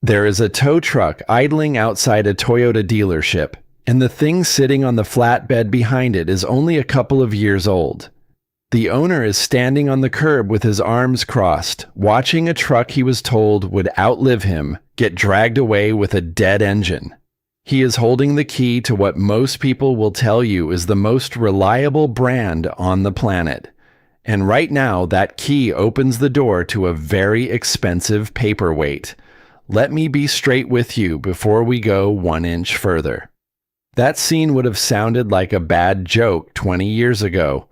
There is a tow truck idling outside a Toyota dealership, and the thing sitting on the flatbed behind it is only a couple of years old. The owner is standing on the curb with his arms crossed, watching a truck he was told would outlive him get dragged away with a dead engine. He is holding the key to what most people will tell you is the most reliable brand on the planet. And right now, that key opens the door to a very expensive paperweight. Let me be straight with you before we go 1 inch further. That scene would have sounded like a bad joke 20 years ago.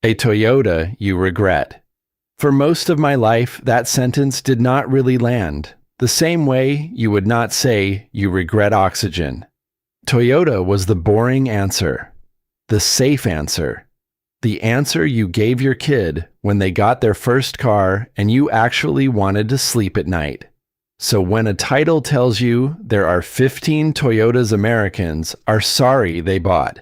A Toyota you regret. For most of my life, that sentence did not really land. The same way you would not say you regret oxygen. Toyota was the boring answer. The safe answer. The answer you gave your kid when they got their first car and you actually wanted to sleep at night. So when a title tells you there are 15 Toyotas Americans are sorry they bought,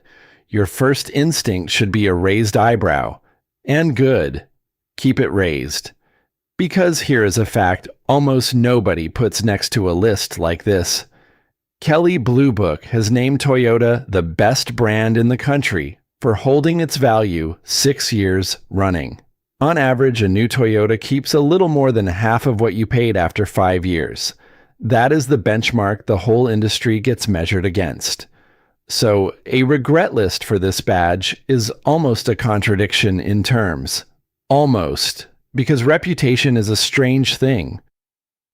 your first instinct should be a raised eyebrow. And good. Keep it raised. Because here is a fact almost nobody puts next to a list like this. Kelley Blue Book has named Toyota the best brand in the country for holding its value 6 years running. On average, a new Toyota keeps a little more than half of what you paid after 5 years. That is the benchmark the whole industry gets measured against. So, a regret list for this badge is almost a contradiction in terms. Almost, because reputation is a strange thing.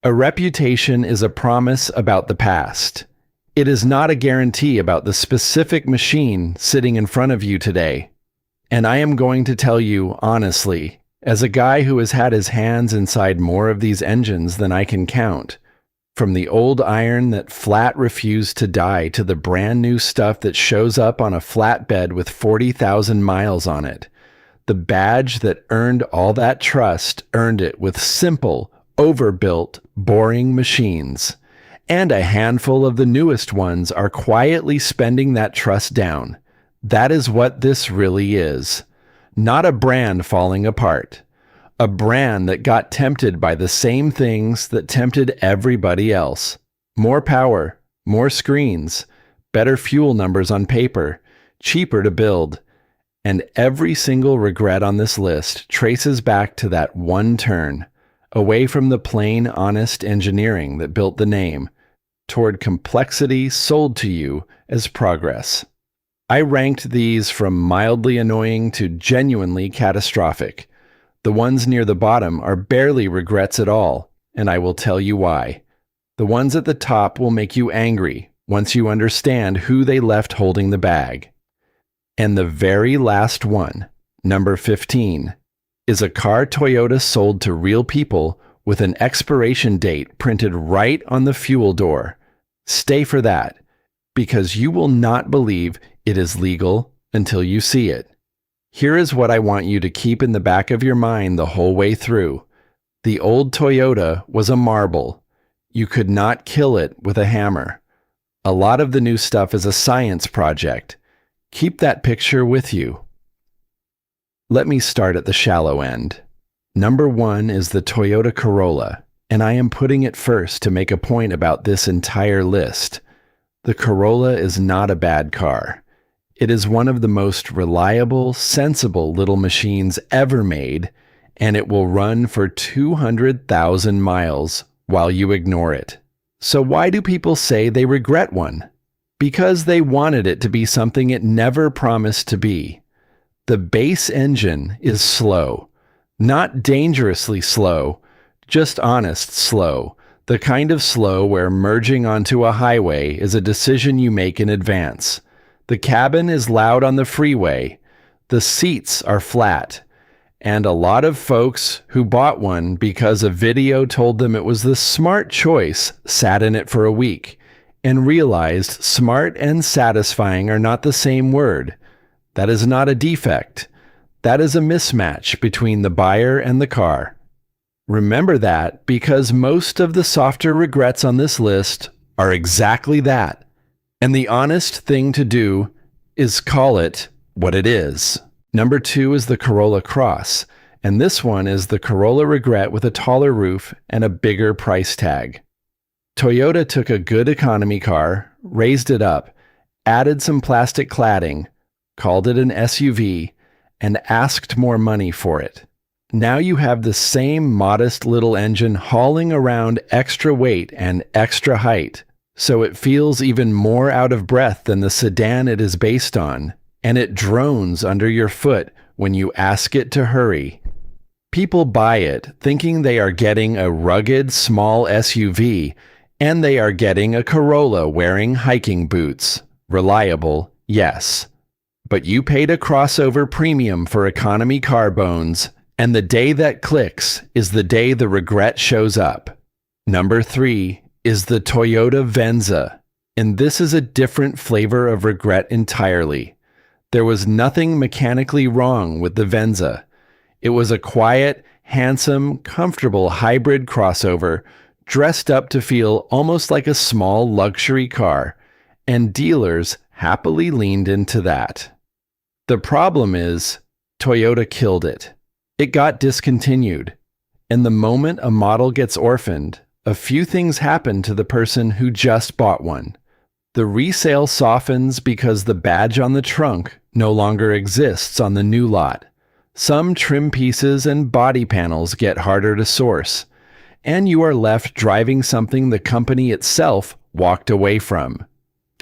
A reputation is a promise about the past. It is not a guarantee about the specific machine sitting in front of you today. And I am going to tell you honestly, as a guy who has had his hands inside more of these engines than I can count, from the old iron that flat refused to die to the brand new stuff that shows up on a flatbed with 40,000 miles on it. The badge that earned all that trust earned it with simple, overbuilt, boring machines. And a handful of the newest ones are quietly spending that trust down. That is what this really is. Not a brand falling apart. A brand that got tempted by the same things that tempted everybody else. More power, more screens, better fuel numbers on paper, cheaper to build. And every single regret on this list traces back to that one turn, away from the plain, honest engineering that built the name, toward complexity sold to you as progress. I ranked these from mildly annoying to genuinely catastrophic. The ones near the bottom are barely regrets at all, and I will tell you why. The ones at the top will make you angry once you understand who they left holding the bag. And the very last one, number 15, is a car Toyota sold to real people with an expiration date printed right on the fuel door. Stay for that, because you will not believe it is legal until you see it. Here is what I want you to keep in the back of your mind the whole way through. The old Toyota was a marble. You could not kill it with a hammer. A lot of the new stuff is a science project. Keep that picture with you. Let me start at the shallow end. Number 1 is the Toyota Corolla, and I am putting it first to make a point about this entire list. The Corolla is not a bad car. It is one of the most reliable, sensible little machines ever made, and it will run for 200,000 miles while you ignore it. So why do people say they regret one? Because they wanted it to be something it never promised to be. The base engine is slow. Not dangerously slow, just honest slow. The kind of slow where merging onto a highway is a decision you make in advance. The cabin is loud on the freeway. The seats are flat. And a lot of folks who bought one because a video told them it was the smart choice sat in it for a week and realized smart and satisfying are not the same word. That is not a defect. That is a mismatch between the buyer and the car. Remember that, because most of the softer regrets on this list are exactly that. And the honest thing to do is call it what it is. Number 2 is the Corolla Cross, and this one is the Corolla regret with a taller roof and a bigger price tag. Toyota took a good economy car, raised it up, added some plastic cladding, called it an SUV, and asked more money for it. Now you have the same modest little engine hauling around extra weight and extra height, so it feels even more out of breath than the sedan it is based on, and it drones under your foot when you ask it to hurry. People buy it thinking they are getting a rugged small SUV, and they are getting a Corolla wearing hiking boots. Reliable, yes. But you paid a crossover premium for economy car bones, and the day that clicks is the day the regret shows up. Number 3 is the Toyota Venza, and this is a different flavor of regret entirely. There was nothing mechanically wrong with the Venza. It was a quiet, handsome, comfortable hybrid crossover dressed up to feel almost like a small luxury car, and dealers happily leaned into that. The problem is, Toyota killed it. It got discontinued, and the moment a model gets orphaned, a few things happen to the person who just bought one. The resale softens because the badge on the trunk no longer exists on the new lot. Some trim pieces and body panels get harder to source, and you are left driving something the company itself walked away from.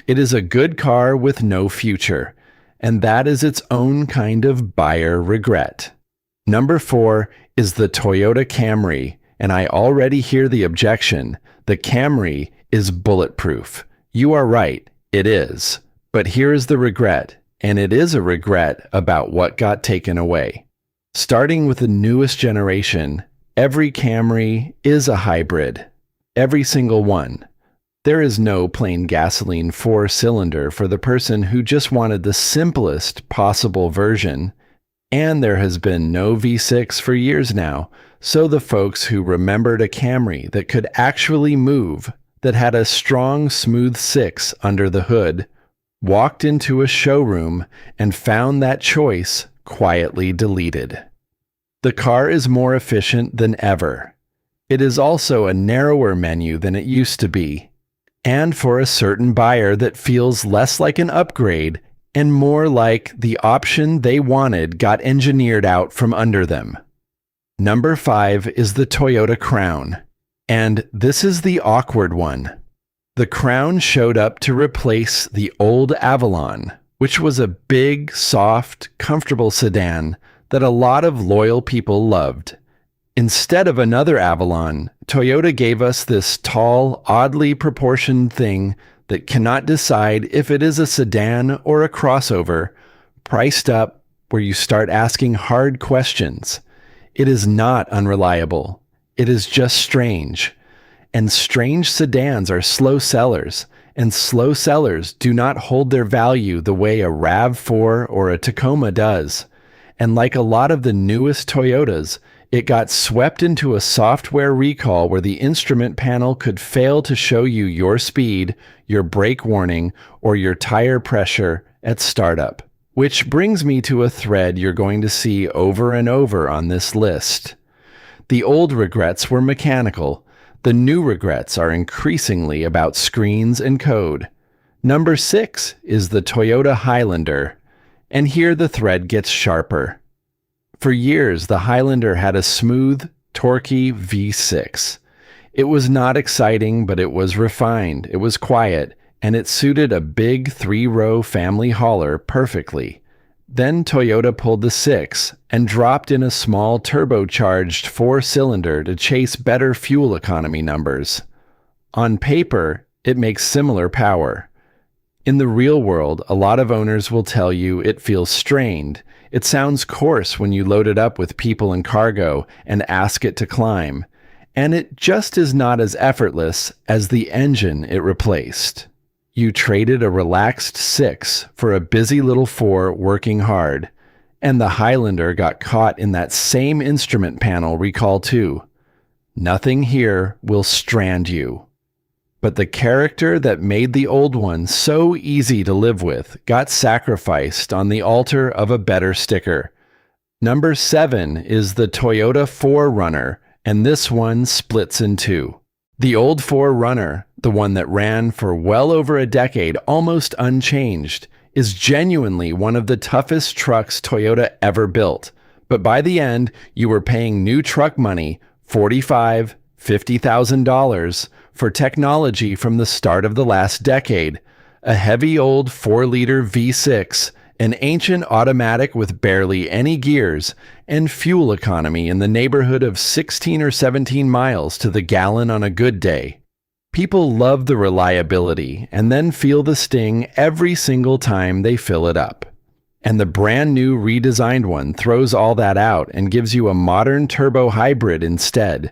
It is a good car with no future, and that is its own kind of buyer regret. Number 4 is the Toyota Camry, and I already hear the objection. The Camry is bulletproof. You are right, it is. But here is the regret, and it is a regret about what got taken away. Starting with the newest generation, every Camry is a hybrid. Every single one. There is no plain gasoline 4-cylinder for the person who just wanted the simplest possible version, and there has been no V6 for years now, so the folks who remembered a Camry that could actually move, that had a strong smooth 6 under the hood, walked into a showroom and found that choice quietly deleted. The car is more efficient than ever. It is also a narrower menu than it used to be, and for a certain buyer that feels less like an upgrade and more like the option they wanted got engineered out from under them. Number 5 is the Toyota Crown, and this is the awkward one. The Crown showed up to replace the old Avalon, which was a big, soft, comfortable sedan that a lot of loyal people loved. Instead of another Avalon, Toyota gave us this tall, oddly proportioned thing that cannot decide if it is a sedan or a crossover, priced up where you start asking hard questions. It is not unreliable. It is just strange. And strange sedans are slow sellers, and slow sellers do not hold their value the way a RAV4 or a Tacoma does. And like a lot of the newest Toyotas, it got swept into a software recall where the instrument panel could fail to show you your speed, your brake warning, or your tire pressure at startup. Which brings me to a thread you're going to see over and over on this list. The old regrets were mechanical. The new regrets are increasingly about screens and code. Number 6 is the Toyota Highlander, and here the thread gets sharper. For years, the Highlander had a smooth, torquey V6. It was not exciting, but it was refined, it was quiet, and it suited a big 3-row family hauler perfectly. Then Toyota pulled the 6 and dropped in a small turbocharged 4-cylinder to chase better fuel economy numbers. On paper, it makes similar power. In the real world, a lot of owners will tell you it feels strained. It sounds coarse when you load it up with people and cargo and ask it to climb. And it just is not as effortless as the engine it replaced. You traded a relaxed 6 for a busy little 4 working hard, and the Highlander got caught in that same instrument panel recall too. Nothing here will strand you. But the character that made the old one so easy to live with got sacrificed on the altar of a better sticker. Number 7 is the Toyota 4Runner, and this one splits in two. The old 4Runner, the one that ran for well over a decade almost unchanged, is genuinely one of the toughest trucks Toyota ever built. But by the end, you were paying new truck money, $45,000, $50,000, for technology from the start of the last decade. A heavy old 4-liter V6, an ancient automatic with barely any gears, and fuel economy in the neighborhood of 16 or 17 miles to the gallon on a good day. People love the reliability and then feel the sting every single time they fill it up. And the brand new redesigned one throws all that out and gives you a modern turbo hybrid instead,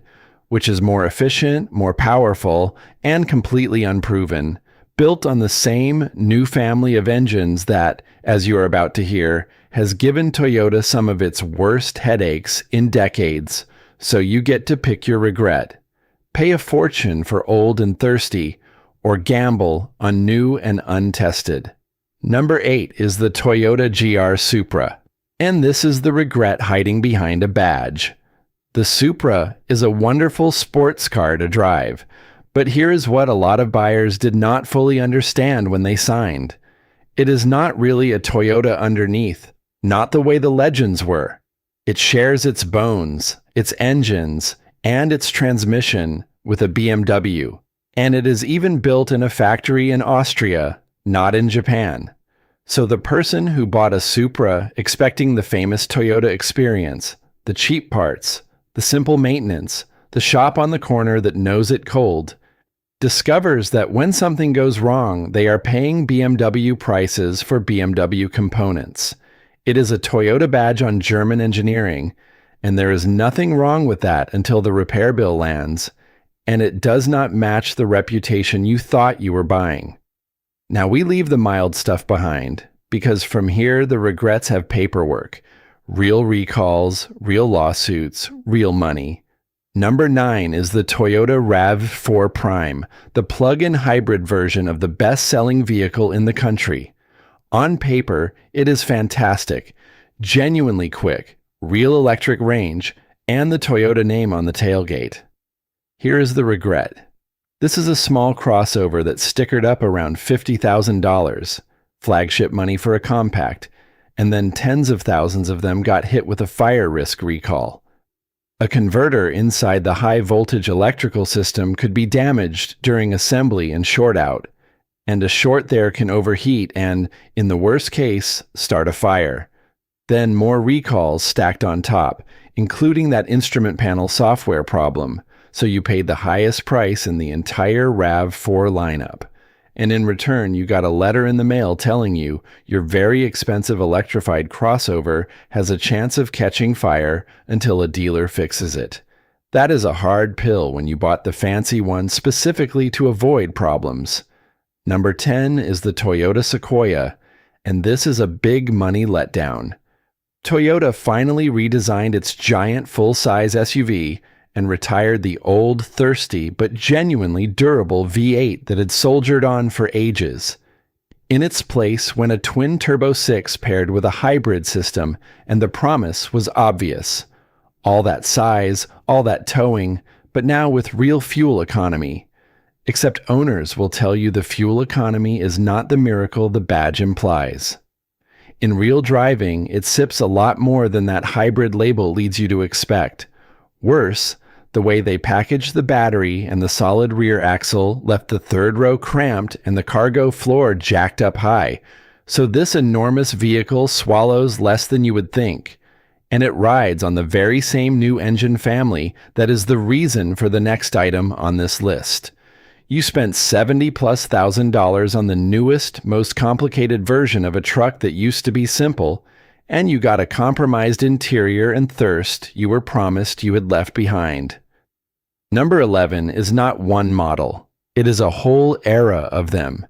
which is more efficient, more powerful, and completely unproven, built on the same new family of engines that, as you are about to hear, has given Toyota some of its worst headaches in decades, so you get to pick your regret. Pay a fortune for old and thirsty, or gamble on new and untested. Number 8 is the Toyota GR Supra, and this is the regret hiding behind a badge. The Supra is a wonderful sports car to drive, but here is what a lot of buyers did not fully understand when they signed. It is not really a Toyota underneath, not the way the legends were. It shares its bones, its engines, and its transmission with a BMW, and it is even built in a factory in Austria, not in Japan. So the person who bought a Supra expecting the famous Toyota experience, the cheap parts, the simple maintenance, the shop on the corner that knows it cold, discovers that when something goes wrong, they are paying BMW prices for BMW components. It is a Toyota badge on German engineering, and there is nothing wrong with that until the repair bill lands, and it does not match the reputation you thought you were buying. Now we leave the mild stuff behind, because from here the regrets have paperwork, real recalls, real lawsuits, real money. Number 9 is the Toyota RAV4 Prime, the plug-in hybrid version of the best-selling vehicle in the country. On paper, it is fantastic, genuinely quick, real electric range, and the Toyota name on the tailgate. Here is the regret. This is a small crossover that's stickered up around $50,000, flagship money for a compact, and then tens of thousands of them got hit with a fire risk recall. A converter inside the high-voltage electrical system could be damaged during assembly and short out, and a short there can overheat and, in the worst case, start a fire. Then more recalls stacked on top, including that instrument panel software problem, so you paid the highest price in the entire RAV4 lineup. And in return, you got a letter in the mail telling you your very expensive electrified crossover has a chance of catching fire until a dealer fixes it. That is a hard pill when you bought the fancy one specifically to avoid problems. Number 10 is the Toyota Sequoia, and this is a big money letdown. Toyota finally redesigned its giant full-size SUV and retired the old, thirsty, but genuinely durable V8 that had soldiered on for ages. In its place went a twin-turbo 6 paired with a hybrid system, and the promise was obvious. All that size, all that towing, but now with real fuel economy. Except owners will tell you the fuel economy is not the miracle the badge implies. In real driving, it sips a lot more than that hybrid label leads you to expect. Worse, the way they packaged the battery and the solid rear axle left the third row cramped and the cargo floor jacked up high. So this enormous vehicle swallows less than you would think. And it rides on the very same new engine family that is the reason for the next item on this list. You spent $70,000+ on the newest, most complicated version of a truck that used to be simple, and you got a compromised interior and thirst you were promised you had left behind. Number 11 is not one model. It is a whole era of them.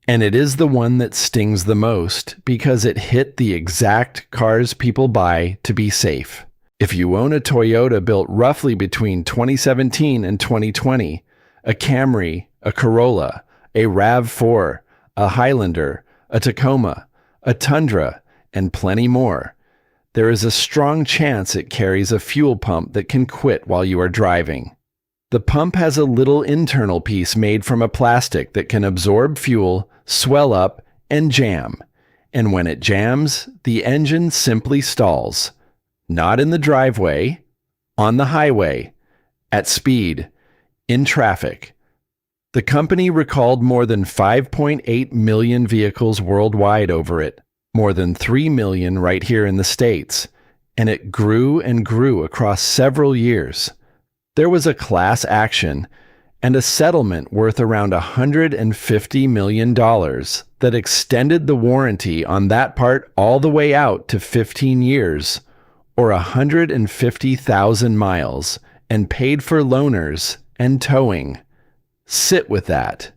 And it is the one that stings the most because it hit the exact cars people buy to be safe. If you own a Toyota built roughly between 2017 and 2020, a Camry, a Corolla, a RAV4, a Highlander, a Tacoma, a Tundra, and plenty more, there is a strong chance it carries a fuel pump that can quit while you are driving. The pump has a little internal piece made from a plastic that can absorb fuel, swell up, and jam. And when it jams, the engine simply stalls. Not in the driveway, on the highway, at speed, in traffic. The company recalled more than 5.8 million vehicles worldwide over it, more than 3 million right here in the States, and it grew and grew across several years. There was a class action and a settlement worth around $150 million that extended the warranty on that part all the way out to 15 years, or 150,000 miles, and paid for loaners and towing. Sit with that.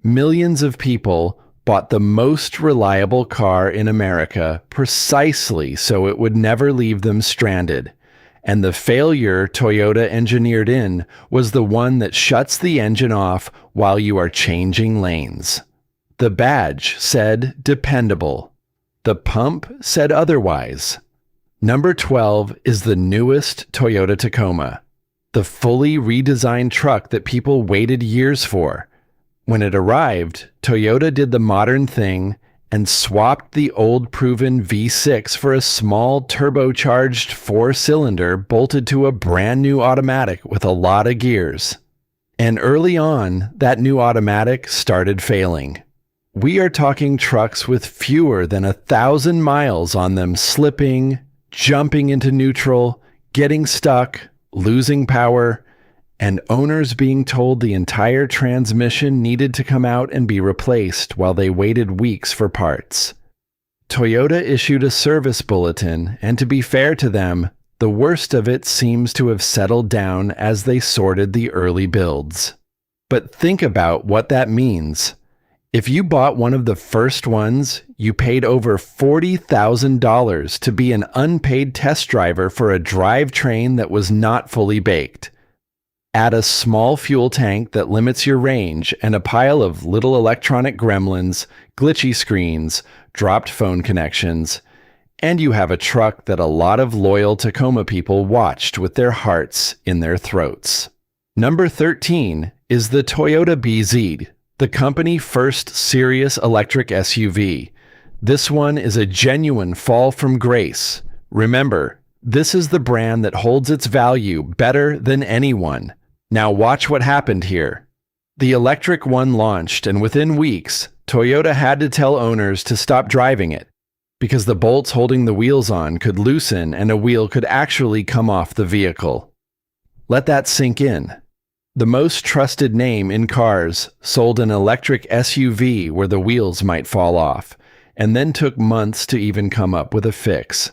Millions of people bought the most reliable car in America precisely so it would never leave them stranded. And the failure Toyota engineered in was the one that shuts the engine off while you are changing lanes. The badge said dependable. The pump said otherwise. Number 12 is the newest Toyota Tacoma, the fully redesigned truck that people waited years for. When it arrived, Toyota did the modern thing and swapped the old proven V6 for a small turbocharged 4-cylinder bolted to a brand new automatic with a lot of gears. And early on, that new automatic started failing. We are talking trucks with fewer than 1,000 miles on them slipping, jumping into neutral, getting stuck, losing power, and owners being told the entire transmission needed to come out and be replaced while they waited weeks for parts. Toyota issued a service bulletin, and to be fair to them, the worst of it seems to have settled down as they sorted the early builds. But think about what that means. If you bought one of the first ones, you paid over $40,000 to be an unpaid test driver for a drivetrain that was not fully baked. Add a small fuel tank that limits your range and a pile of little electronic gremlins, glitchy screens, dropped phone connections, and you have a truck that a lot of loyal Tacoma people watched with their hearts in their throats. Number 13 is the Toyota BZ, the company's first serious electric SUV. This one is a genuine fall from grace. Remember, this is the brand that holds its value better than anyone. Now watch what happened here. The electric one launched, and within weeks, Toyota had to tell owners to stop driving it, because the bolts holding the wheels on could loosen and a wheel could actually come off the vehicle. Let that sink in. The most trusted name in cars sold an electric SUV where the wheels might fall off, and then took months to even come up with a fix.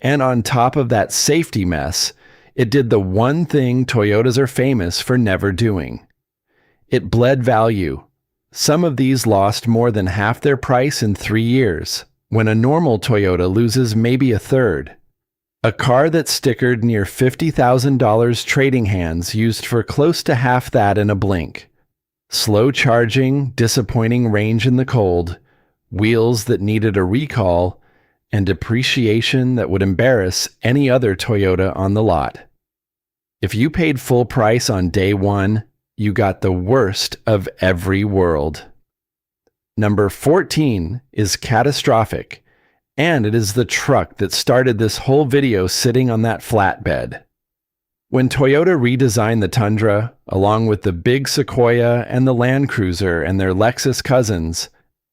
And on top of that safety mess, it did the one thing Toyotas are famous for never doing. It bled value. Some of these lost more than half their price in 3 years, when a normal Toyota loses maybe a third. A car that stickered near $50,000 trading hands used for close to half that in a blink. Slow charging, disappointing range in the cold, wheels that needed a recall, and depreciation that would embarrass any other Toyota on the lot. If you paid full price on day one, you got the worst of every world. Number 14 is Catastrophic, and it is the truck that started this whole video sitting on that flatbed. When Toyota redesigned the Tundra, along with the big Sequoia and the Land Cruiser and their Lexus cousins,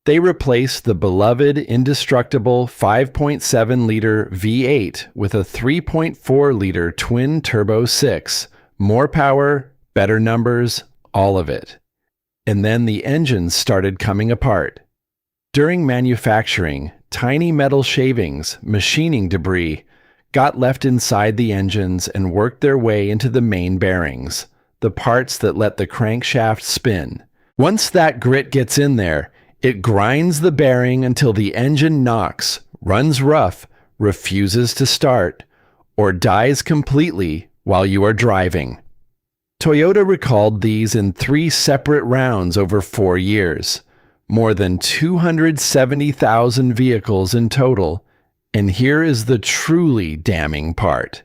they replaced the beloved indestructible 5.7-liter V8 with a 3.4-liter twin-turbo 6. More power, better numbers, all of it. And then the engines started coming apart. During manufacturing, tiny metal shavings, machining debris, got left inside the engines and worked their way into the main bearings, the parts that let the crankshaft spin. Once that grit gets in there, it grinds the bearing until the engine knocks, runs rough, refuses to start, or dies completely while you are driving. Toyota recalled these in 3 separate rounds over 4 years, more than 270,000 vehicles in total, and here is the truly damning part.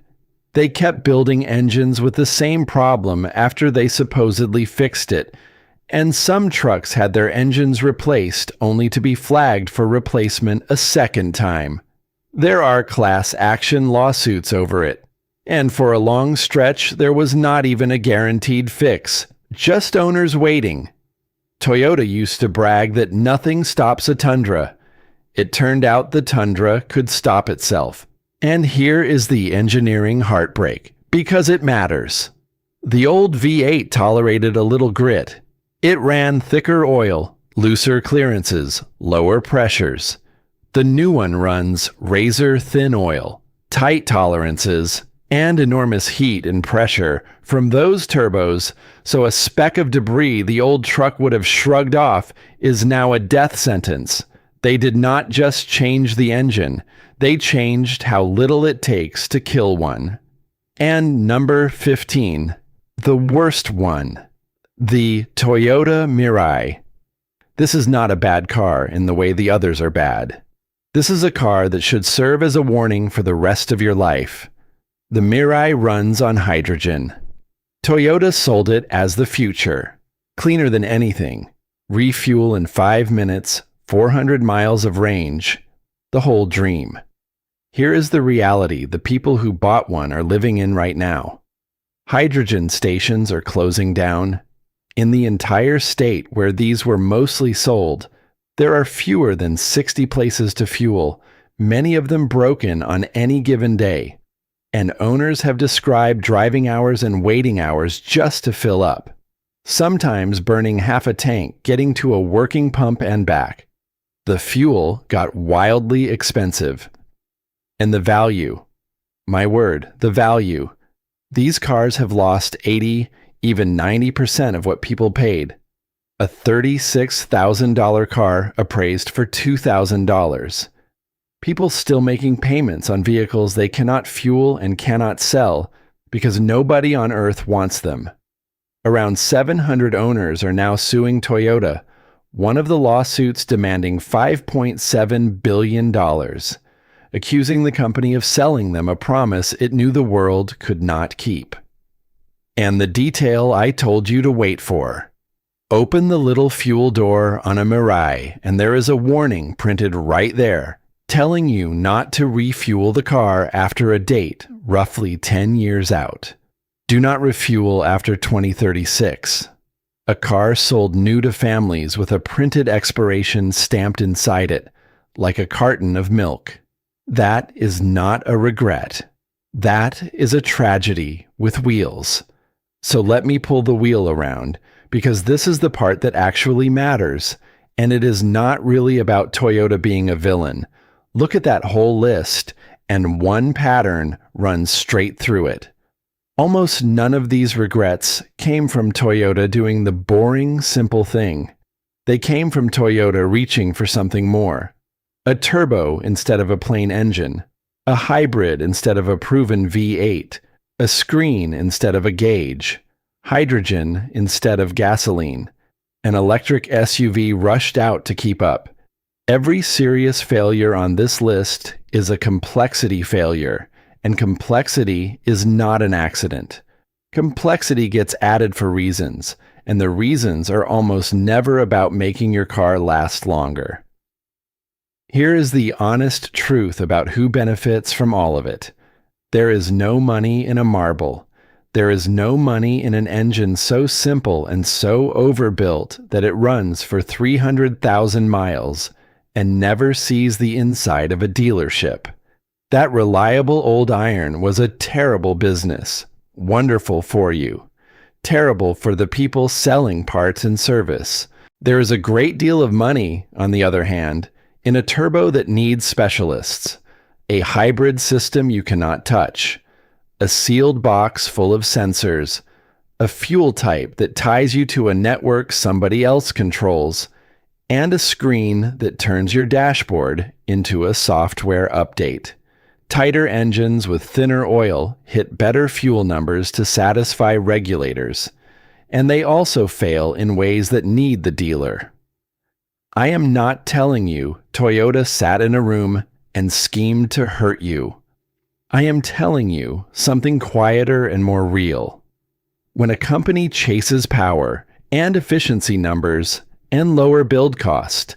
They kept building engines with the same problem after they supposedly fixed it, and some trucks had their engines replaced only to be flagged for replacement a second time. There are class action lawsuits over it, and for a long stretch there was not even a guaranteed fix, just owners waiting. Toyota used to brag that nothing stops a Tundra. It turned out the Tundra could stop itself. And here is the engineering heartbreak, because it matters. The old V8 tolerated a little grit. It ran thicker oil, looser clearances, lower pressures. The new one runs razor-thin oil, tight tolerances, and enormous heat and pressure from those turbos, so a speck of debris the old truck would have shrugged off is now a death sentence. They did not just change the engine, they changed how little it takes to kill one. And number 15, the worst one, the Toyota Mirai. This is not a bad car in the way the others are bad. This is a car that should serve as a warning for the rest of your life. The Mirai runs on hydrogen. Toyota sold it as the future. Cleaner than anything. Refuel in 5 minutes, 400 miles of range. The whole dream. Here is the reality the people who bought one are living in right now. Hydrogen stations are closing down. In the entire state where these were mostly sold, there are fewer than 60 places to fuel, many of them broken on any given day. And owners have described driving hours and waiting hours just to fill up. Sometimes burning half a tank getting to a working pump and back. The fuel got wildly expensive. And the value. My word, the value. These cars have lost 80, even 90% of what people paid. A $36,000 car appraised for $2,000. People still making payments on vehicles they cannot fuel and cannot sell because nobody on earth wants them. Around 700 owners are now suing Toyota, one of the lawsuits demanding $5.7 billion, accusing the company of selling them a promise it knew the world could not keep. And the detail I told you to wait for. Open the little fuel door on a Mirai and there is a warning printed right there, telling you not to refuel the car after a date roughly 10 years out. Do not refuel after 2036. A car sold new to families with a printed expiration stamped inside it, like a carton of milk. That is not a regret. That is a tragedy with wheels. So let me pull the wheel around, because this is the part that actually matters, and it is not really about Toyota being a villain. Look at that whole list, and one pattern runs straight through it. Almost none of these regrets came from Toyota doing the boring, simple thing. They came from Toyota reaching for something more. A turbo instead of a plain engine. A hybrid instead of a proven V8. A screen instead of a gauge. Hydrogen instead of gasoline. An electric SUV rushed out to keep up. Every serious failure on this list is a complexity failure. And complexity is not an accident. Complexity gets added for reasons, and the reasons are almost never about making your car last longer. Here is the honest truth about who benefits from all of it. There is no money in a marble. There is no money in an engine so simple and so overbuilt that it runs for 300,000 miles and never sees the inside of a dealership. That reliable old iron was a terrible business. Wonderful for you. Terrible for the people selling parts and service. There is a great deal of money, on the other hand, in a turbo that needs specialists. A hybrid system you cannot touch. A sealed box full of sensors. A fuel type that ties you to a network somebody else controls. And a screen that turns your dashboard into a software update. Tighter engines with thinner oil hit better fuel numbers to satisfy regulators, and they also fail in ways that need the dealer. I am not telling you Toyota sat in a room and schemed to hurt you. I am telling you something quieter and more real. When a company chases power and efficiency numbers and lower build cost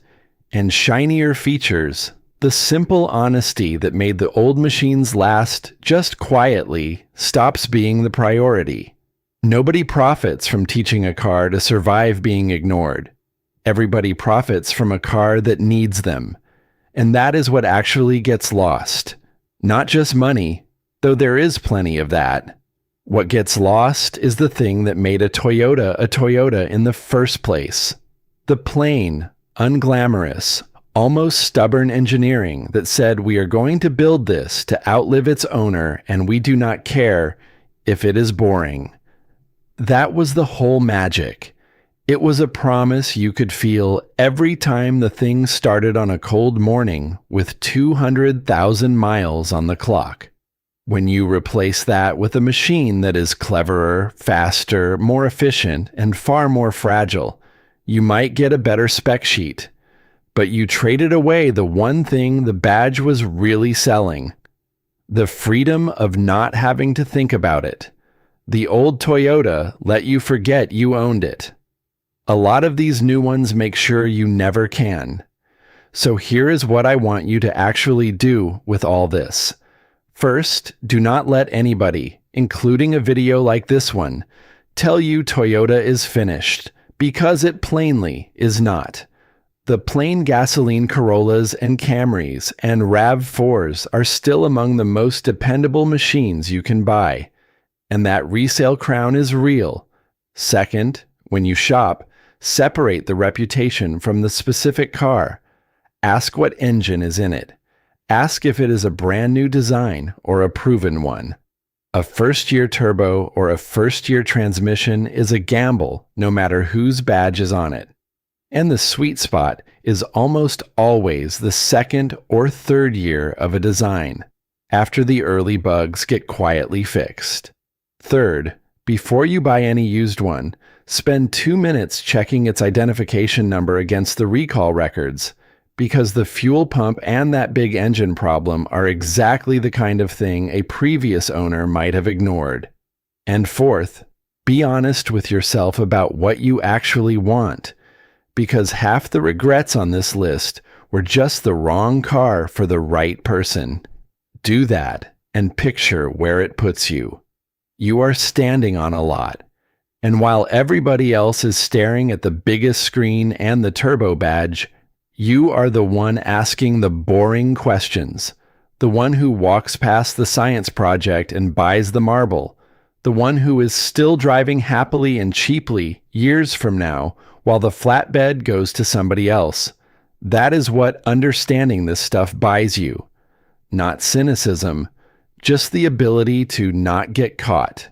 and shinier features, the simple honesty that made the old machines last just quietly stops being the priority. Nobody profits from teaching a car to survive being ignored. Everybody profits from a car that needs them. And that is what actually gets lost. Not just money, though there is plenty of that. What gets lost is the thing that made a Toyota in the first place. The plain, unglamorous, almost stubborn engineering that said we are going to build this to outlive its owner and we do not care if it is boring. That was the whole magic. It was a promise you could feel every time the thing started on a cold morning with 200,000 miles on the clock. When you replace that with a machine that is cleverer, faster, more efficient, and far more fragile, you might get a better spec sheet. But you traded away the one thing the badge was really selling: the freedom of not having to think about it. The old Toyota let you forget you owned it. A lot of these new ones make sure you never can. So here is what I want you to actually do with all this. First, do not let anybody, including a video like this one, tell you Toyota is finished, because it plainly is not. The plain gasoline Corollas and Camrys and RAV4s are still among the most dependable machines you can buy. And that resale crown is real. Second, when you shop, separate the reputation from the specific car. Ask what engine is in it. Ask if it is a brand new design or a proven one. A first-year turbo or a first-year transmission is a gamble no matter whose badge is on it. And the sweet spot is almost always the second or third year of a design, after the early bugs get quietly fixed. Third, before you buy any used one, spend 2 minutes checking its identification number against the recall records, because the fuel pump and that big engine problem are exactly the kind of thing a previous owner might have ignored. And fourth, be honest with yourself about what you actually want, because half the regrets on this list were just the wrong car for the right person. Do that and picture where it puts you. You are standing on a lot, and while everybody else is staring at the biggest screen and the turbo badge, you are the one asking the boring questions, the one who walks past the science project and buys the marble, the one who is still driving happily and cheaply years from now while the flatbed goes to somebody else. That is what understanding this stuff buys you. Not cynicism, just the ability to not get caught.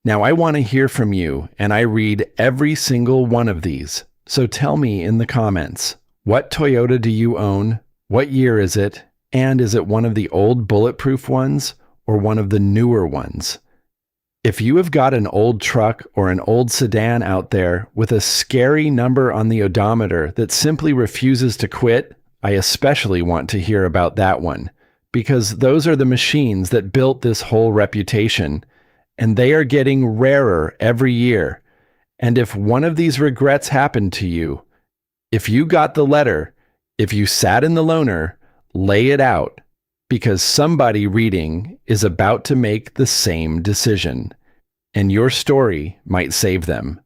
Now I want to hear from you, and I read every single one of these. So tell me in the comments, what Toyota do you own? What year is it? And is it one of the old bulletproof ones or one of the newer ones? If you have got an old truck or an old sedan out there with a scary number on the odometer that simply refuses to quit, I especially want to hear about that one, because those are the machines that built this whole reputation, and they are getting rarer every year. And if one of these regrets happened to you, if you got the letter, if you sat in the loaner, lay it out, because somebody reading is about to make the same decision, and your story might save them.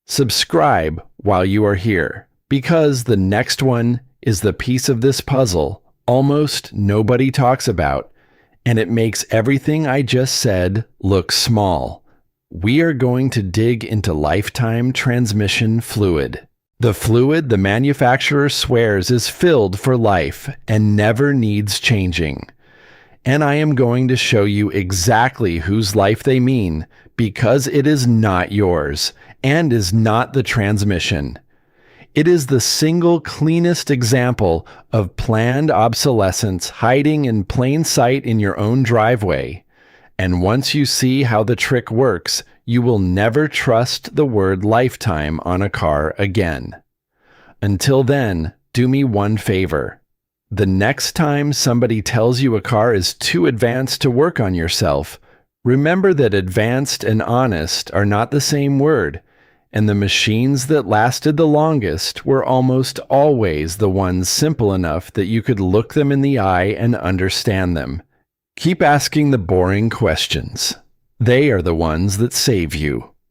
Subscribe while you are here, because the next one is the piece of this puzzle almost nobody talks about, and it makes everything I just said look small. We are going to dig into lifetime transmission fluid. The fluid the manufacturer swears is filled for life and never needs changing. And I am going to show you exactly whose life they mean, because it is not yours and is not the transmission. It is the single cleanest example of planned obsolescence hiding in plain sight in your own driveway. And once you see how the trick works, you will never trust the word lifetime on a car again. Until then, do me one favor. The next time somebody tells you a car is too advanced to work on yourself, remember that advanced and honest are not the same word, and the machines that lasted the longest were almost always the ones simple enough that you could look them in the eye and understand them. Keep asking the boring questions. They are the ones that save you.